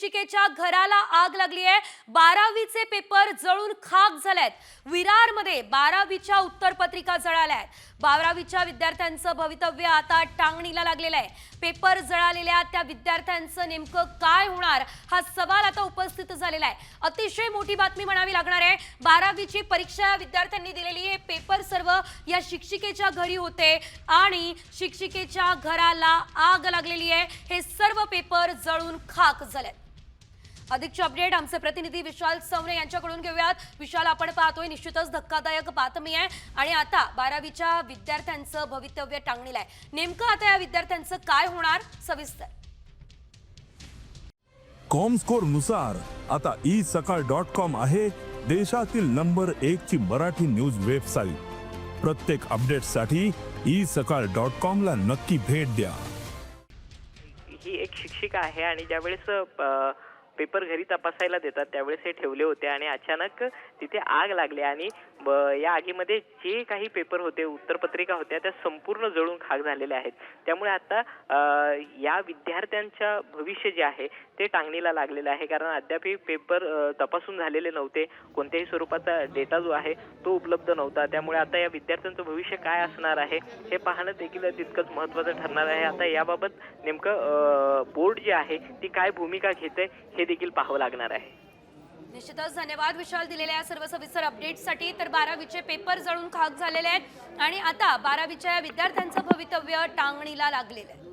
शिक्षिकेच्या घराला आग लागली आहे। 12वीचे पेपर जळून खाक झालेत। विरारमध्ये 12वीच्या उत्तरपत्रिका जळाल्या आहेत। 12वीच्या विद्यार्थ्यांचं भवितव्य आता टांगणीला लागलेलं आहे। पेपर जळालेल्या त्या विद्यार्थ्यांचं नेमकं काय होणार हा सवाल आता उपस्थित झालेला आहे। अतिशय मोठी बातमी म्हणावी लागणार आहे। 12वीची परीक्षा विद्यार्थ्यांनी दिलेली आहे। पेपर सर्व या शिक्षिकेच्या घरी होते आणि शिक्षिकेच्या घराला आग लागलेली आहे। हे सर्व पेपर जळून खाक झाले। अधिकची अपडेट आमचे प्रतिनिधी विशाल सवणे यांच्याकडून घेऊयात। विशाल, आपण पाहतोय निश्चितच धक्कादायक बातमी आहे आणि आता 12वीच्या विद्यार्थ्यांचं भवितव्य टांगणीला आहे। नेमकं आता या विद्यार्थ्यांचं काय होणार, सविस्तर कॉमस्कोर नुसार आता isakal.com आहे देशातील नंबर 1 ची मराठी न्यूज वेबसाईट। प्रत्येक अपडेटसाठी isakal.com ला नक्की भेट द्या। ही एक शिक्षिका आहे आणि ज्यावेळेस पेपर घरी तपासायला देतात त्यावेळेस हे ठेवले होते आणि अचानक तिथे आग लागली आणि या आगीमध्ये जे काही पेपर होते, उत्तरपत्रिका होत्या, त्या संपूर्ण जळून खाक झालेल्या आहेत। त्यामुळे आता या विद्यार्थ्यांच्या भविष्य जे आहे ते टांगणीला लागलेलं आहे, कारण अद्याप पेपर तपासून झालेले नव्हते। कोणत्याही स्वरूपाचा डेटा जो आहे तो उपलब्ध नव्हता। त्यामुळे आता या विद्यार्थ्यांचं भविष्य काय असणार आहे हे पाहणं देखील तितकंच महत्त्वाचं ठरणार आहे। आता याबाबत नेमकं बोर्ड जे आहे ती काय भूमिका घेते हे देखील पाहावं लागणार आहे। निश्चितच धन्यवाद विशाल दिलेल्या या सर्व सविस्तर अपडेटसाठी। तर 12वीचे पेपर जळून खाक झालेले आहेत आणि आता 12वीच्या विद्यार्थ्यांचं भवितव्य टांगणीला लागलेलं आहे।